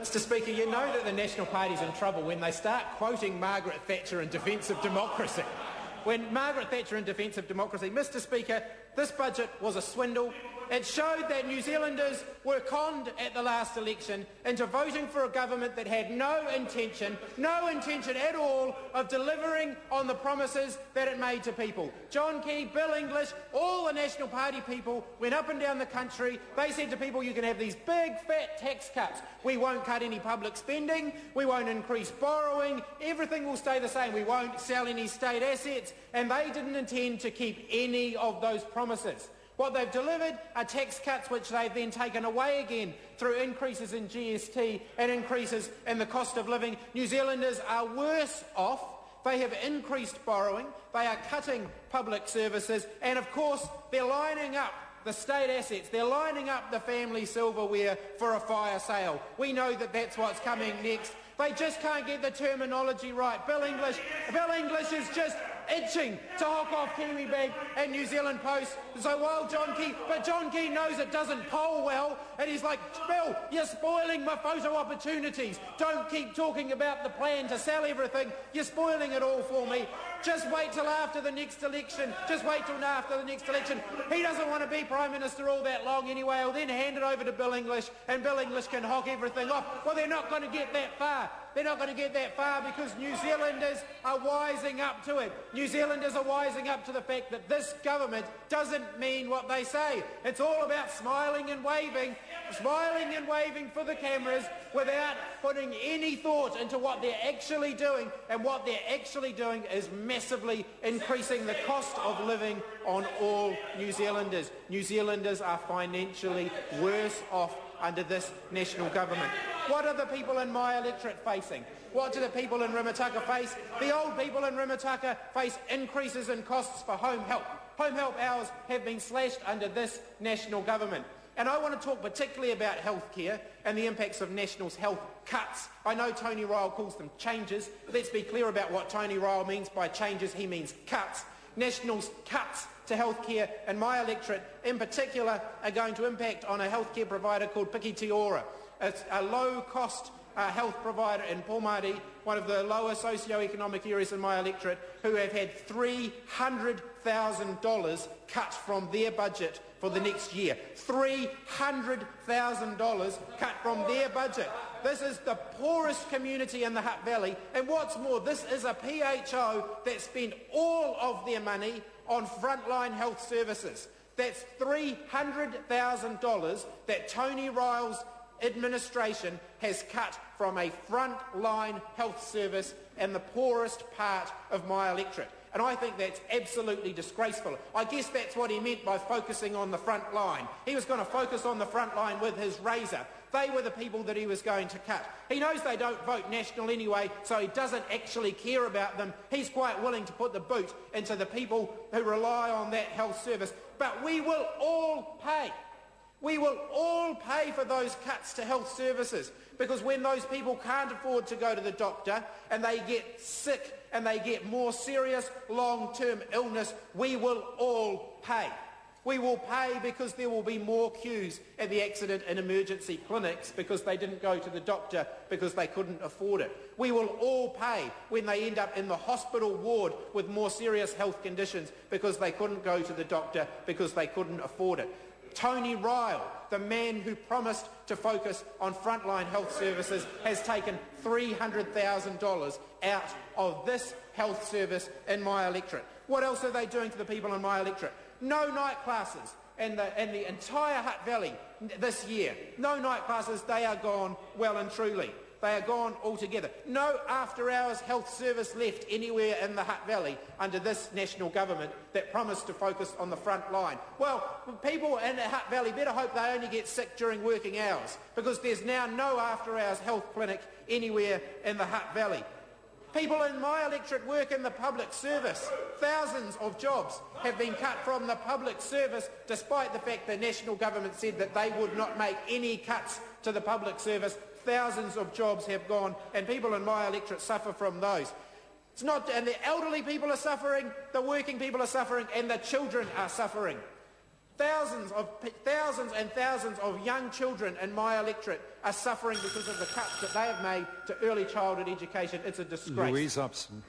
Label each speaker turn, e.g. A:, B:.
A: Mr Speaker, you know that the National Party's in trouble when they start quoting Margaret Thatcher in defence of democracy. When Margaret Thatcher in defence of democracy, Mr Speaker, this budget was a swindle. It showed that New Zealanders were conned at the last election into voting for a government that had no intention at all of delivering on the promises that it made to people. John Key, Bill English, all the National Party people went up and down the country. They said to people, you can have these big fat tax cuts. We won't cut any public spending. We won't increase borrowing. Everything will stay the same. We won't sell any state assets. And they didn't intend to keep any of those promises. What they've delivered are tax cuts which they've then taken away again through increases in GST and increases in the cost of living. New Zealanders are worse off. They have increased borrowing. They are cutting public services. And of course, they're lining up the state assets. They're lining up the family silverware for a fire sale. We know that that's what's coming next. They just can't get the terminology right. Bill English is just itching to hawk off Kiwibag and New Zealand Post. So while John Key knows it doesn't poll well, and he's like, Bill, you're spoiling my photo opportunities. Don't keep talking about the plan to sell everything. You're spoiling it all for me. Just wait till after the next election. He doesn't want to be Prime Minister all that long anyway. He'll then hand it over to Bill English, and Bill English can hawk everything off. Well, they're not going to get that far. They're not going to get that far because New Zealanders are wising up to it. New Zealanders are wising up to the fact that this government doesn't mean what they say. It's all about smiling and waving for the cameras without putting any thought into what they're actually doing. And what they're actually doing is massively increasing the cost of living on all New Zealanders. New Zealanders are financially worse off under this national government. What are the people in my electorate facing? What do the people in Rimutaka face? The old people in Rimutaka face increases in costs for home help. Home help hours have been slashed under this national government. And I want to talk particularly about healthcare and the impacts of National's health cuts. I know Tony Ryle calls them changes. Let's be clear about what Tony Ryle means by changes. He means cuts. National's cuts to healthcare and my electorate in particular are going to impact on a healthcare provider called Piki Te Ora. It's a low-cost health provider in Pomare, one of the lower socio-economic areas in my electorate, who have had $300,000 cut from their budget for the next year. $300,000 cut from their budget. This is the poorest community in the Hutt Valley, and what's more, this is a PHO that spent all of their money on frontline health services. That's $300,000 that Tony Ryle's administration has cut from a frontline health service in the poorest part of my electorate. And I think that's absolutely disgraceful. I guess that's what he meant by focusing on the front line. He was going to focus on the front line with his razor. They were the people that he was going to cut. He knows they don't vote National anyway, so he doesn't actually care about them. He's quite willing to put the boot into the people who rely on that health service. But we will all pay. We will all pay for those cuts to health services, because when those people can't afford to go to the doctor and they get sick and they get more serious long-term illness, we will all pay. We will pay because there will be more queues at the accident and emergency clinics because they didn't go to the doctor because they couldn't afford it. We will all pay when they end up in the hospital ward with more serious health conditions because they couldn't go to the doctor because they couldn't afford it. Tony Ryle, the man who promised to focus on frontline health services, has taken $300,000 out of this health service in my electorate. What else are they doing to the people in my electorate? No night classes in the entire Hutt Valley this year. No night classes, they are gone well and truly. They are gone altogether. No after-hours health service left anywhere in the Hutt Valley under this national government that promised to focus on the front line. Well, people in the Hutt Valley better hope they only get sick during working hours, because there's now no after-hours health clinic anywhere in the Hutt Valley. People in my electorate work in the public service. Thousands of jobs have been cut from the public service, despite the fact the national government said that they would not make any cuts to the public service. Thousands of jobs have gone, and people in my electorate suffer from those. It's not, and the elderly people are suffering, the working people are suffering, and the children are suffering. Thousands and thousands of young children in my electorate are suffering because of the cuts that they have made to early childhood education. It's a disgrace.
B: Louise Upson.